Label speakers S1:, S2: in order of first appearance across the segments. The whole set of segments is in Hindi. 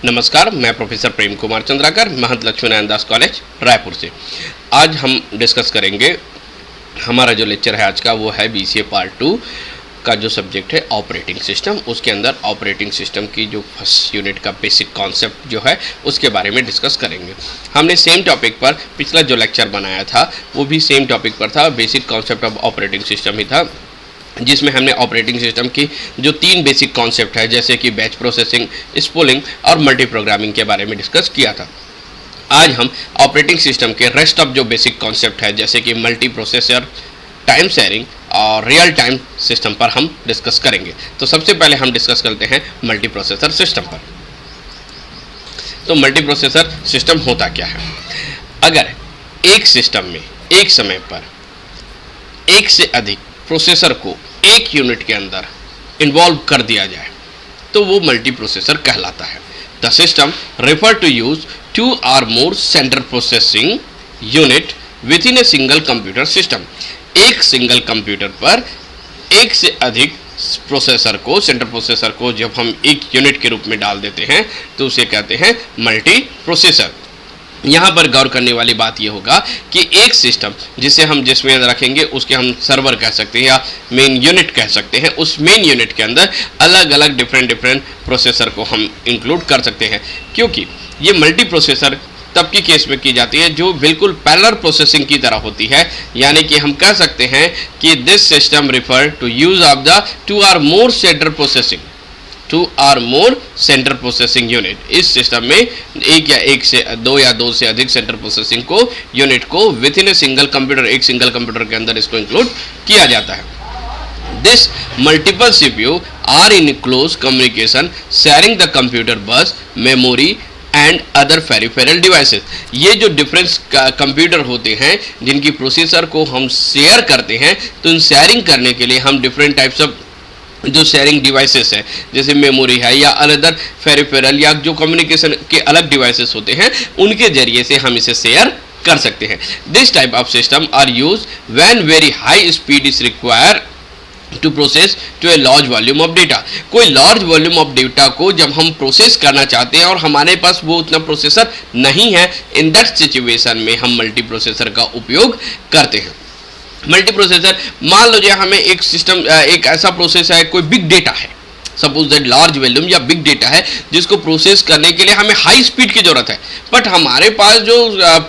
S1: नमस्कार, मैं प्रोफेसर प्रेम कुमार चंद्राकर, महंत लक्ष्मी नारायण दास कॉलेज रायपुर से। आज हम डिस्कस करेंगे, हमारा जो लेक्चर है आज का वो है BCA पार्ट 2 का जो सब्जेक्ट है ऑपरेटिंग सिस्टम। उसके अंदर ऑपरेटिंग सिस्टम की जो फर्स्ट यूनिट का बेसिक कॉन्सेप्ट जो है उसके बारे में डिस्कस करेंगे। हमने सेम टॉपिक पर पिछला जो लेक्चर बनाया था वो भी सेम टॉपिक पर था, basic concept of operating system ही था, जिसमें हमने ऑपरेटिंग सिस्टम की जो 3 बेसिक कॉन्सेप्ट है जैसे कि बैच प्रोसेसिंग, स्पूलिंग और मल्टी प्रोग्रामिंग के बारे में डिस्कस किया था। आज हम ऑपरेटिंग सिस्टम के रेस्ट ऑफ जो बेसिक कॉन्सेप्ट है जैसे कि मल्टी प्रोसेसर, टाइम शेयरिंग और रियल टाइम सिस्टम पर हम डिस्कस करेंगे। तो सबसे पहले हम डिस्कस करते हैं मल्टी प्रोसेसर सिस्टम पर। तो मल्टी प्रोसेसर सिस्टम होता क्या है? अगर एक सिस्टम में एक समय पर एक से अधिक प्रोसेसर को एक यूनिट के अंदर इन्वॉल्व कर दिया जाए तो वो मल्टी प्रोसेसर कहलाता है। The system refer to use 2 or more central processing unit with in a single computer system. एक सिंगल कंप्यूटर पर एक से अधिक प्रोसेसर को, सेंट्रल प्रोसेसर को जब हम एक यूनिट के रूप में डाल देते हैं तो उसे कहते हैं मल्टी प्रोसेसर। यहाँ पर गौर करने वाली बात ये होगा कि एक सिस्टम जिसमें रखेंगे उसके हम सर्वर कह सकते हैं या मेन यूनिट कह सकते हैं। उस मेन यूनिट के अंदर अलग अलग डिफरेंट प्रोसेसर को हम इंक्लूड कर सकते हैं, क्योंकि ये मल्टी प्रोसेसर तब की केस में की जाती है जो बिल्कुल पैरेलल प्रोसेसिंग की तरह होती है। यानी कि हम कह सकते हैं कि this system refer to use of the 2 or more central processing, 2 or more central processing unit. इस सिस्टम में एक से दो से अधिक सेंट्रल प्रोसेसिंग को यूनिट को with in a single computer, एक सिंगल कंप्यूटर के अंदर इसको इंक्लूड किया जाता है। This multiple CPU are in close communication sharing the computer bus, memory and other peripheral devices. ये जो डिफरेंस कंप्यूटर होते हैं जिनकी प्रोसेसर को हम शेयर करते हैं, तो इन शेयरिंग करने के लिए हम डिफरेंट टाइप्स ऑफ जो शेयरिंग डिवाइसेस है जैसे मेमोरी है या अदर पेरिफेरल या जो कम्युनिकेशन के अलग डिवाइसेस होते हैं उनके जरिए से हम इसे शेयर कर सकते हैं। This type of system are use when very high speed is require to process to a large volume of data. कोई लार्ज वॉल्यूम ऑफ डेटा को जब हम प्रोसेस करना चाहते हैं और हमारे पास वो उतना प्रोसेसर नहीं है, इन दैट सिचुएशन में हम मल्टी प्रोसेसर का उपयोग करते हैं। मल्टी प्रोसेसर, मान लो हमें एक सिस्टम, एक ऐसा प्रोसेस है, कोई बिग डेटा है, सपोज दैट लार्ज वॉल्यूम या बिग डेटा है जिसको प्रोसेस करने के लिए हमें हाई स्पीड की जरूरत है, बट हमारे पास जो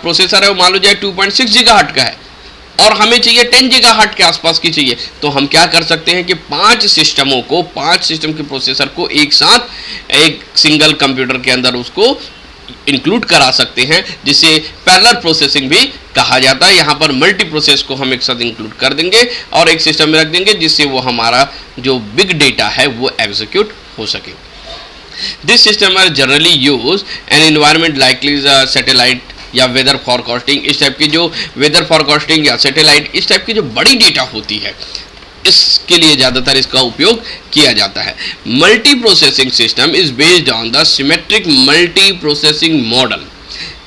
S1: प्रोसेसर है वो मान लो 2.6 गीगाहर्ट्ज का है और हमें चाहिए 10 गीगाहर्ट्ज के आसपास की चाहिए। तो हम क्या कर सकते हैं कि 5 सिस्टम के प्रोसेसर को एक साथ एक सिंगल कंप्यूटर के अंदर उसको इंक्लूड करा सकते हैं, जिसे पैरेलल प्रोसेसिंग भी कहा जाता है। यहाँ पर मल्टी प्रोसेस को हम एक साथ इंक्लूड कर देंगे और एक सिस्टम में रख देंगे जिससे वो हमारा जो बिग डेटा है वो एग्जीक्यूट हो सके। This system are generally use an environment likely satellite या वेदर फॉरकास्टिंग। इस टाइप की जो वेदर फॉरकास्टिंग या सैटेलाइट, इस टाइप की जो बड़ी डेटा होती है, इसके लिए ज़्यादातर इसका उपयोग किया जाता है। Multi processing system is based on the symmetric multi processing model.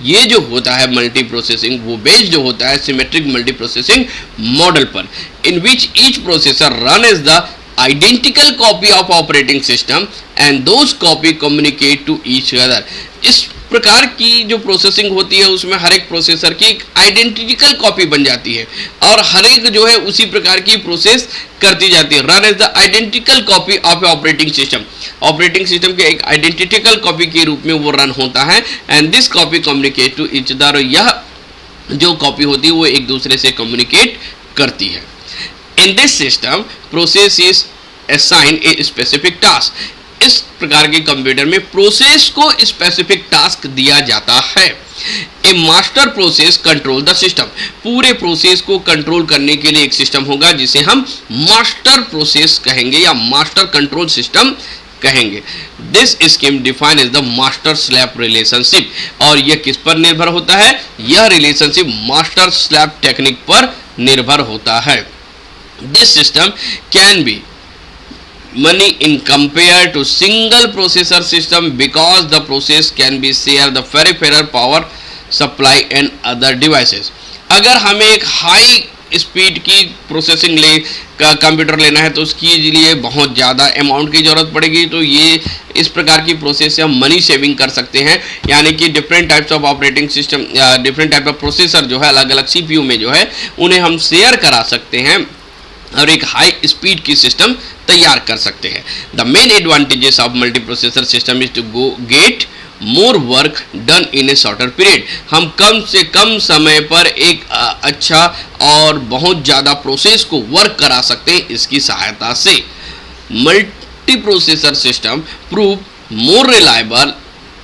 S1: ये जो होता है मल्टी प्रोसेसिंग, वो बेस्ड जो होता है सिमेट्रिक मल्टी प्रोसेसिंग मॉडल पर, in which each processor run as the identical copy of operating system and those copy communicate to each other. इस प्रकार की जो प्रोसेसिंग होती है उसमें हर एक प्रोसेसर की एक आइडेंटिकल कॉपी बन जाती है और हर एक जो है उसी प्रकार की प्रोसेस करती जाती है। Run as the identical copy of operating system. Operating system के एक आइडेंटिकल कॉपी के रूप में वो रन होता है and this copy communicate to each other. और यह जो कॉपी होती है वो एक दूसरे से कम्युनिकेट करती है। In this system process is assign a specific task. इस प्रकार के कंप्यूटर में प्रोसेस को स्पेसिफिक टास्क दिया जाता है। A master process control the system. पूरे प्रोसेस को कंट्रोल करने के लिए एक सिस्टम होगा जिसे हम मास्टर प्रोसेस कहेंगे या मास्टर कंट्रोल सिस्टम कहेंगे। This scheme define as the master slave relationship. और यह किस पर निर्भर होता है? यह रिलेशनशिप मास्टर स्लैव टेक्निक पर निर्भर होता है। This system can be money in compare to single processor system because the process can be share the peripheral power supply and other devices। अगर हमें एक हाई स्पीड की प्रोसेसिंग का कंप्यूटर लेना है तो उसके लिए बहुत ज़्यादा अमाउंट की ज़रूरत पड़ेगी। तो ये इस प्रकार की प्रोसेस से हम मनी सेविंग कर सकते हैं, यानी कि different types of operating system या डिफरेंट टाइप ऑफ प्रोसेसर जो है अलग अलग सीपीयू में जो है उन्हें हम शेयर करा सकते हैं और एक हाई स्पीड की सिस्टम तैयार कर सकते हैं। The main advantages of multi processor system is to get more work done in a shorter period. हम कम से कम समय पर एक अच्छा और बहुत ज़्यादा प्रोसेस को वर्क करा सकते हैं इसकी सहायता से। Multi processor system prove more reliable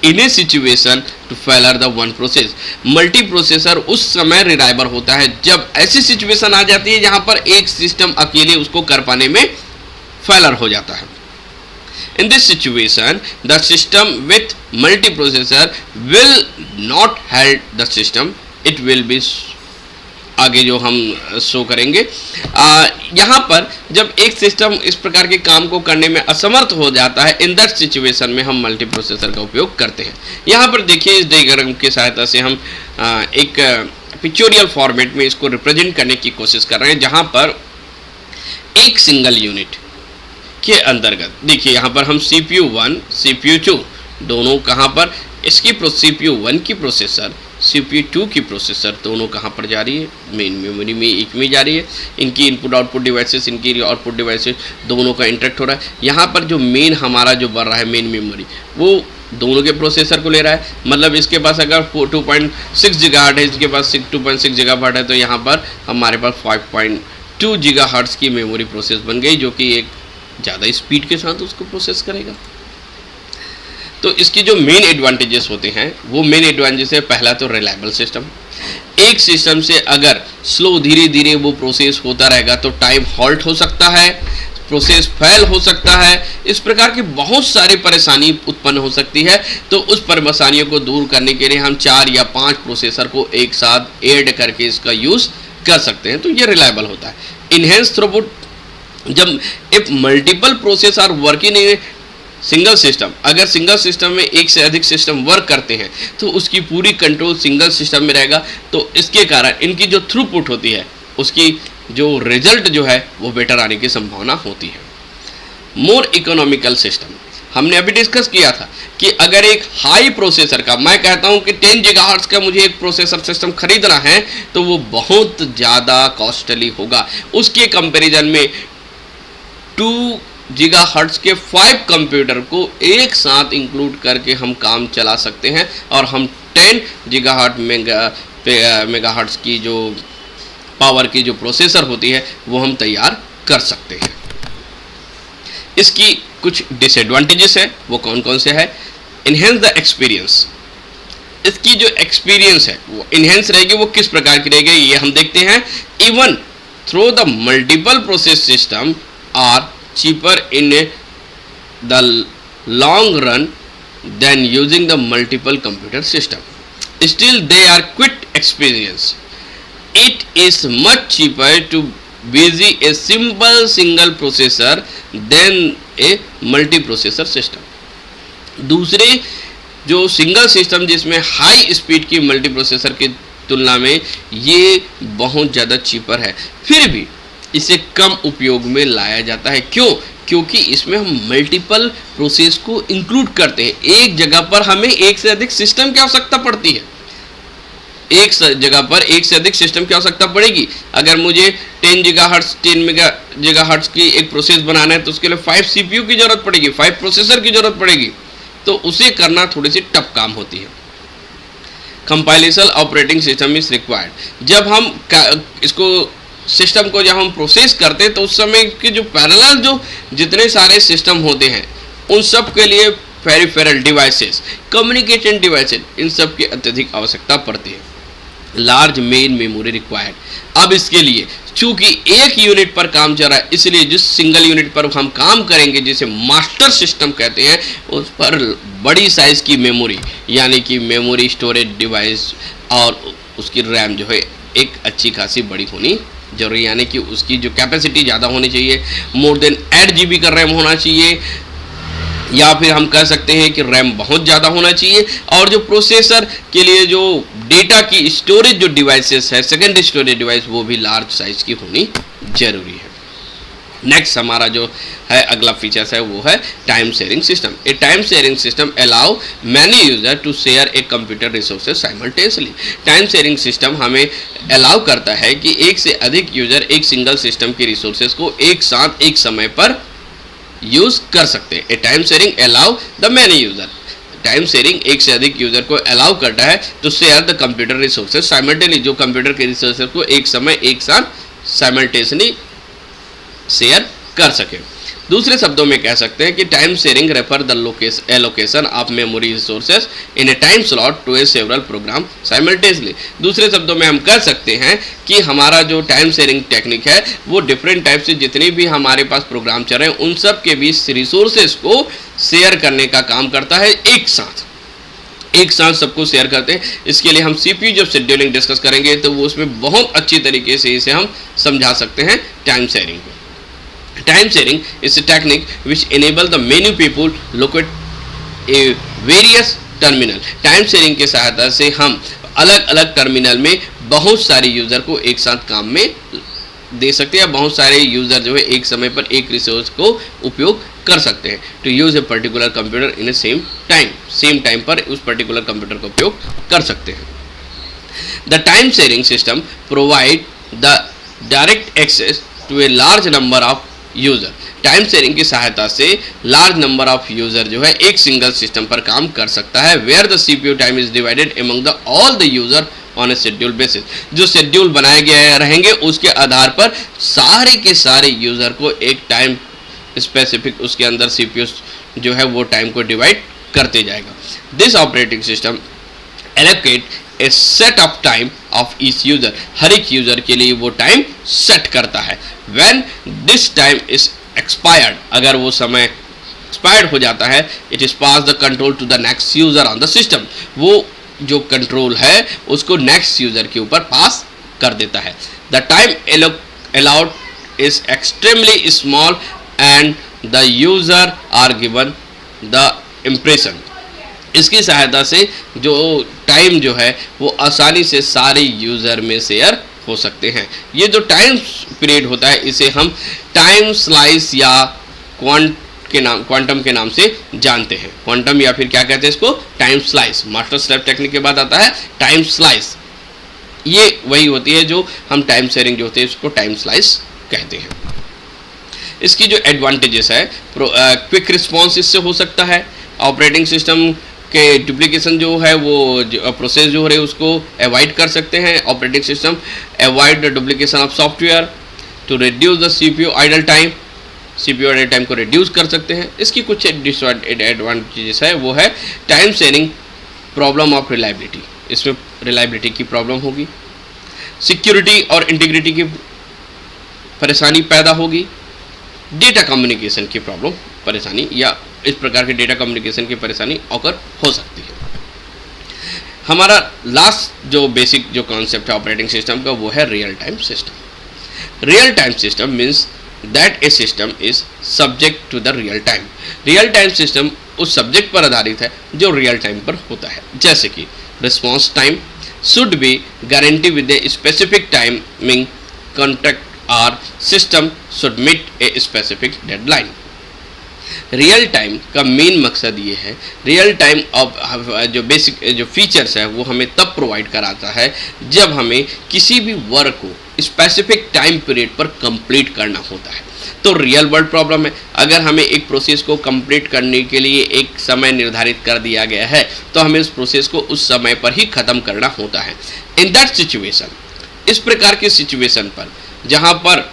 S1: in a situation to failure the one process. Multi processor उस समय रिलायबल होता है जब ऐसी सिचुएशन आ जाती है जहां पर एक सिस्टम अकेले उसको कर पाने में फेलर हो जाता है। In this situation, the system with multiprocessor will not help the system. It will be आगे जो हम शो करेंगे यहाँ पर जब एक सिस्टम इस प्रकार के काम को करने में असमर्थ हो जाता है, इन दैट सिचुएशन में हम मल्टी प्रोसेसर का उपयोग करते हैं। यहाँ पर देखिए इस डायग्राम की सहायता से हम एक पिक्चोरियल फॉर्मेट में इसको रिप्रेजेंट करने की कोशिश कर रहे हैं, जहाँ पर एक सिंगल यूनिट के अंतर्गत देखिए यहाँ पर हम CPU 1 CPU 2 दोनों कहाँ पर इसकी CPU 1 की प्रोसेसर CPU 2 की प्रोसेसर दोनों कहाँ पर जा रही है, मेन मेमोरी में एक में जा रही है। इनकी इनपुट आउटपुट डिवाइसेस इनकी आउटपुट डिवाइसेस दोनों का इंटरेक्ट हो रहा है। यहाँ पर जो मेन हमारा जो बढ़ रहा है मेन मेमोरी वो दोनों के प्रोसेसर को ले रहा है। मतलब इसके पास अगर 2.6 गीगाहर्ट्ज़ है, इसके पास 2.6 गीगाहर्ट्ज़ है, तो यहाँ पर हमारे पास 5.2 गीगाहर्ट्ज़ की मेमोरी प्रोसेस बन गई जो कि एक ज़्यादा स्पीड के साथ उसको प्रोसेस करेगा। तो इसकी जो मेन एडवांटेजेस होते हैं वो मेन एडवांटेजेस है, पहला तो रिलायबल सिस्टम। एक सिस्टम से अगर स्लो धीरे धीरे वो प्रोसेस होता रहेगा तो टाइम हॉल्ट हो सकता है, प्रोसेस फेल हो सकता है, इस प्रकार की बहुत सारी परेशानी उत्पन्न हो सकती है। तो उस परेशानियों को दूर करने के लिए हम 4 या 5 प्रोसेसर को एक साथ ऐड करके इसका यूज़ कर सकते हैं, तो ये रिलायबल होता है। इनहेंस थ्रूपुट, जब if multiple process are working in single system, अगर सिंगल सिस्टम में एक से अधिक सिस्टम वर्क करते हैं तो उसकी पूरी कंट्रोल सिंगल सिस्टम में रहेगा। तो इसके कारण इनकी जो थ्रूपुट होती है उसकी जो रिजल्ट जो है वो बेटर आने की संभावना होती है। मोर इकोनॉमिकल सिस्टम, हमने अभी डिस्कस किया था कि अगर एक हाई प्रोसेसर का, मैं कहता हूं कि 10 गीगाहर्ट्ज़ का मुझे एक प्रोसेसर सिस्टम खरीदना है तो वो बहुत ज़्यादा कॉस्टली होगा। उसके कंपैरिजन में 2 गीगाहर्ट्ज़ के 5 कंप्यूटर को एक साथ इंक्लूड करके हम काम चला सकते हैं और हम 10 गीगाहर्ट्ज़ मेगाहर्ट्ज़ की जो पावर की जो प्रोसेसर होती है वो हम तैयार कर सकते हैं। इसकी कुछ डिसएडवांटेजेस है, वो कौन कौन से है? इनहेंस द एक्सपीरियंस, इसकी जो एक्सपीरियंस है वो इनहेंस रहेगी। वो किस प्रकार की रहेगी ये हम देखते हैं। Even though the multiple process system are cheaper in the long run than using the multiple computer system. Still they are quite expensive. It is much cheaper to busy a simple single processor than a multi-processor system. दूसरे जो सिंगल सिस्टम जिसमें हाई स्पीड की मल्टी प्रोसेसर की तुलना में ये बहुत ज़्यादा चीपर है, फिर भी इसे कम उपयोग में लाया जाता है। क्यों? क्योंकि इसमें हम मल्टीपल प्रोसेस को इंक्लूड करते हैं। एक जगह पर हमें एक से अधिक सिस्टम की आवश्यकता पड़ती है, एक जगह पर एक से अधिक सिस्टम की आवश्यकता पड़ेगी। अगर मुझे 10 गीगाहर्ट्ज़ की एक प्रोसेस बनाना है तो उसके लिए 5 सीपीयू की जरूरत पड़ेगी, 5 प्रोसेसर की जरूरत पड़ेगी, तो उसे करना थोड़ी सी टफ काम होती है। Compilation operating system is required, जब हम इसको सिस्टम को जब हम प्रोसेस करते हैं तो उस समय के जो पैरेलल जो जितने सारे सिस्टम होते हैं उन सब के लिए पेरिफेरल डिवाइसेस, कम्युनिकेशन डिवाइसेस, इन सब की अत्यधिक आवश्यकता पड़ती है। लार्ज मेन मेमोरी रिक्वायर्ड, अब इसके लिए चूंकि एक यूनिट पर काम चल रहा है इसलिए जिस सिंगल यूनिट पर हम काम करेंगे जिसे मास्टर सिस्टम कहते हैं उस पर बड़ी साइज की मेमोरी यानी कि मेमोरी स्टोरेज डिवाइस और उसकी रैम जो है एक अच्छी खासी बड़ी होनी जरूरी, यानी कि उसकी जो कैपेसिटी ज़्यादा होनी चाहिए। मोर देन 8 GB का रैम होना चाहिए, या फिर हम कह सकते हैं कि रैम बहुत ज़्यादा होना चाहिए, और जो प्रोसेसर के लिए जो डेटा की स्टोरेज जो डिवाइसेस है, सेकेंडरी स्टोरेज डिवाइस, वो भी लार्ज साइज की होनी जरूरी है। नेक्स्ट हमारा जो है अगला फीचर्स है वो है time sharing system. A time sharing system allow many user to share a computer resources simultaneously. Time sharing system हमें अलाउ करता है कि एक से अधिक यूजर एक सिंगल सिस्टम के रिसोर्सेज को एक साथ एक समय पर यूज कर सकते हैं। A time sharing allow the many user, time sharing एक से अधिक यूजर को अलाउ करता है to share the computer resources simultaneously, जो कंप्यूटर के रिसोर्सेज को एक समय एक साथ साइमल्टेनियसली शेयर कर सके। दूसरे शब्दों में कह सकते हैं कि time sharing refer the allocation of memory resources in a time slot to a several program simultaneously. दूसरे शब्दों में हम कह सकते हैं कि हमारा जो टाइम शेयरिंग टेक्निक है वो डिफरेंट टाइप से जितने भी हमारे पास प्रोग्राम चल रहे हैं उन सब के बीच रिसोर्सेज को शेयर करने का काम करता है। एक साथ सबको शेयर करते हैं। इसके लिए हम CPU जब शेड्यूलिंग डिस्कस करेंगे तो वो उसमें बहुत अच्छी तरीके से इसे हम समझा सकते हैं टाइम शेयरिंग को। Time sharing is a technique which enable the many people locate a various terminal। Time sharing के सहायता से हम अलग अलग टर्मिनल में बहुत सारे यूज़र को एक साथ काम में दे सकते हैं, बहुत सारे यूज़र जो है एक समय पर एक रिसोर्स को उपयोग कर सकते हैं। To use a particular computer in a same time पर उस पर्टिकुलर कंप्यूटर का उपयोग कर सकते हैं। The time sharing system provide the direct access to a large number of user. Time sharing की सहायता से लार्ज नंबर ऑफ यूज़र जो है एक सिंगल सिस्टम पर काम कर सकता है। Where the CPU time is divided among the all the user on a schedule basis. जो शेड्यूल बनाए गए रहेंगे उसके आधार पर सारे के सारे यूज़र को एक टाइम स्पेसिफिक उसके अंदर CPU जो है वो टाइम को डिवाइड करते जाएगा। This operating system allocate a set of time of each user. हर एक यूजर के लिए वो टाइम सेट करता है। When this time is expired, अगर वो समय एक्सपायर्ड हो जाता है, it is pass the control to the next user on the system. वो जो कंट्रोल है उसको नेक्स्ट यूजर के ऊपर पास कर देता है। The time allowed is extremely small and the user are given the impression. इसकी सहायता से जो टाइम जो है वो आसानी से सारे यूज़र में शेयर हो सकते हैं। ये जो टाइम पीरियड होता है इसे हम टाइम स्लाइस या क्वांटम के नाम से जानते हैं। क्वांटम या फिर क्या कहते हैं इसको, time slice. Master slave technique के बाद आता है टाइम स्लाइस। ये वही होती है जो हम टाइम शेयरिंग जो होती है उसको टाइम स्लाइस कहते हैं। इसकी जो एडवांटेजेस है, क्विक रिस्पॉन्स इससे हो सकता है। ऑपरेटिंग सिस्टम के डुप्लीकेशन जो है वो प्रोसेस जो हो रही है उसको अवॉइड कर सकते हैं। Operating system avoid the duplication of software to reduce the CPU idle time. CPU idle time को रिड्यूस कर सकते हैं। इसकी कुछ डिसएडवांटेजेस है वो है time sharing problem of reliability. इसमें रिलायबिलिटी की प्रॉब्लम होगी, सिक्योरिटी और इंटीग्रिटी की परेशानी पैदा होगी, डेटा कम्युनिकेशन की प्रॉब्लम परेशानी या इस प्रकार के डेटा कम्युनिकेशन की परेशानी ऑकर हो सकती है। हमारा लास्ट जो बेसिक जो कॉन्सेप्ट है ऑपरेटिंग सिस्टम का वो है real time system. Real time system means that a system is subject to the real time. Real time system उस सब्जेक्ट पर आधारित है जो रियल टाइम पर होता है। जैसे कि response time should be guarantee with a specific timing contract और system should meet a specific deadline. Real time का मेन मकसद ये है, रियल टाइम ऑफ जो बेसिक जो फीचर्स है वो हमें तब प्रोवाइड कराता है जब हमें किसी भी वर्क को स्पेसिफिक टाइम पीरियड पर कंप्लीट करना होता है। तो रियल वर्ल्ड प्रॉब्लम है, अगर हमें एक प्रोसेस को कंप्लीट करने के लिए एक समय निर्धारित कर दिया गया है तो हमें उस प्रोसेस को उस समय पर ही ख़त्म करना होता है। इन दैट सिचुएशन, इस प्रकार की सिचुएशन पर जहाँ पर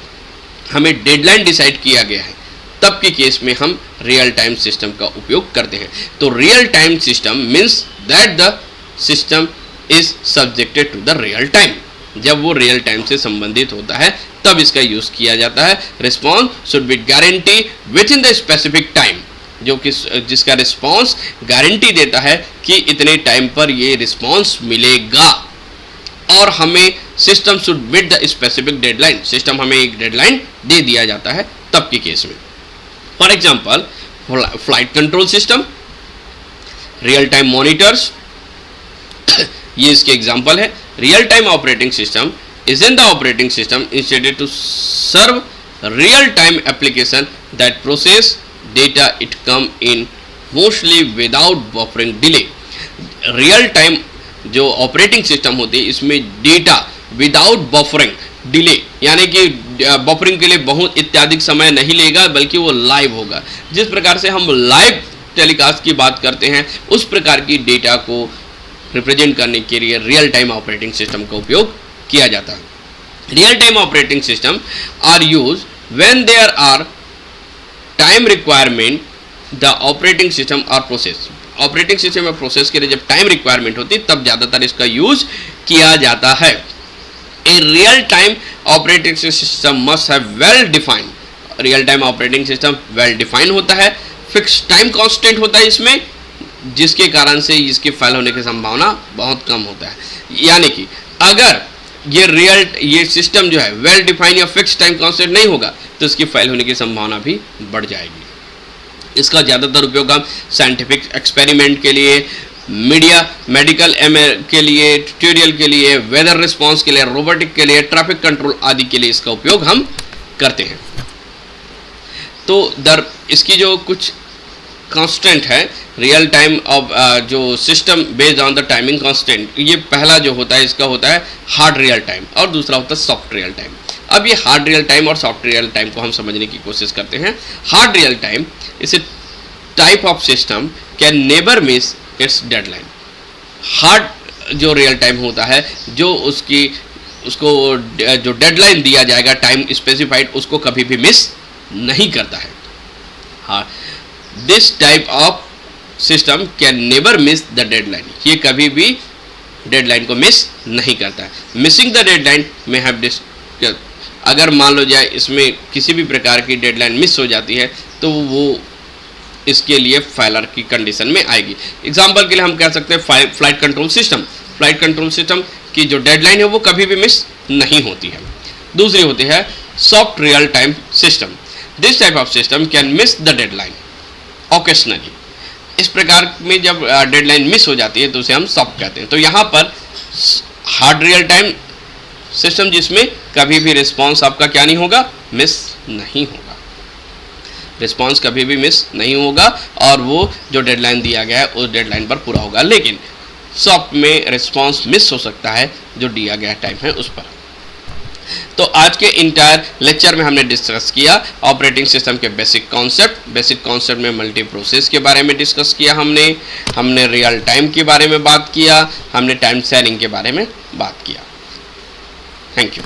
S1: हमें डेडलाइन डिसाइड किया गया है तब के केस में हम रियल टाइम सिस्टम का उपयोग करते हैं। तो real time system means that the system is subjected to the real time. जब वो रियल टाइम से संबंधित होता है तब इसका यूज़ किया जाता है। Response should be guarantee with in the specific time, जो कि जिसका रिस्पॉन्स गारंटी देता है कि इतने टाइम पर ये रिस्पॉन्स मिलेगा और हमें system should meet the specific deadline. System हमें एक डेडलाइन दे दिया जाता है तब के केस में। For example flight control system, real time monitors, ये इसके एग्जाम्पल है। Real time operating system is in the operating system instead to serve real time application that process data it come in mostly without buffering delay. Real time जो ऑपरेटिंग सिस्टम होती है इसमें डेटा विदाउट बफरिंग डिले, यानी कि बफरिंग के लिए बहुत इत्यादि समय नहीं लेगा, बल्कि वो लाइव होगा। जिस प्रकार से हम लाइव टेलीकास्ट की बात करते हैं उस प्रकार की डेटा को रिप्रेजेंट करने के लिए रियल टाइम ऑपरेटिंग सिस्टम का उपयोग किया जाता है। Real time operating system are use when there are time requirement the operating system और प्रोसेस। ऑपरेटिंग सिस्टम और प्रोसेस के लिए जब टाइम रिक्वायरमेंट होती है तब ज़्यादातर इसका यूज किया जाता है। A real time operating system must have well defined. Real time operating system well defined होता है, फिक्स टाइम कांस्टेंट होता है इसमें, जिसके कारण से इसके फेल होने की संभावना बहुत कम होता है। यानी कि अगर ये सिस्टम जो है वेल डिफाइंड या फिक्स टाइम कांस्टेंट नहीं होगा तो इसकी फेल होने की संभावना भी बढ़ जाएगी। इसका ज़्यादातर उपयोग हम साइंटिफिक एक्सपेरिमेंट के लिए, मीडिया मेडिकल के लिए, ट्यूटोरियल के लिए, वेदर रिस्पांस के लिए, रोबोटिक के लिए, ट्रैफिक कंट्रोल आदि के लिए इसका उपयोग हम करते हैं। तो इसकी जो कुछ कांस्टेंट है रियल टाइम ऑफ जो system based on the timing constant, ये पहला जो होता है इसका होता है हार्ड रियल टाइम और दूसरा होता है सॉफ्ट रियल टाइम। अब ये हार्ड रियल टाइम और सॉफ्ट रियल टाइम को हम समझने की कोशिश करते हैं। हार्ड रियल टाइम इस type of system can never miss it's deadline. Hard जो रियल टाइम होता है जो उसको जो डेडलाइन दिया जाएगा टाइम स्पेसिफाइड उसको कभी भी मिस नहीं करता है। हाँ, this type of system can never miss the deadline. ये कभी भी डेडलाइन को मिस नहीं करता है। मिसिंग द डेडलाइन में हैव अगर मान लो जाए इसमें किसी भी प्रकार की डेडलाइन मिस हो जाती है तो वो इसके लिए फेलर की कंडीशन में आएगी। एग्जाम्पल के लिए हम कह सकते हैं flight control system. Flight control system की जो डेडलाइन है वो कभी भी मिस नहीं होती है। दूसरी होती है soft real time system. This type of system can miss the deadline occasionally. इस प्रकार में जब डेडलाइन मिस हो जाती है तो उसे हम सॉफ्ट कहते हैं। तो यहाँ पर हार्ड रियल टाइम सिस्टम जिसमें कभी भी रिस्पांस आपका क्या नहीं होगा, मिस नहीं होगा। रिस्पांस कभी भी मिस नहीं होगा और वो जो डेडलाइन दिया गया है उस डेडलाइन पर पूरा होगा। लेकिन सॉफ्ट में रिस्पांस मिस हो सकता है जो दिया गया टाइम है उस पर। तो आज के इंटायर लेक्चर में हमने डिस्कस किया ऑपरेटिंग सिस्टम के बेसिक कॉन्सेप्ट में मल्टी प्रोसेस के बारे में डिस्कस किया हमने रियल टाइम के बारे में बात किया, हमने टाइम शेयरिंग के बारे में बात किया। Thank you.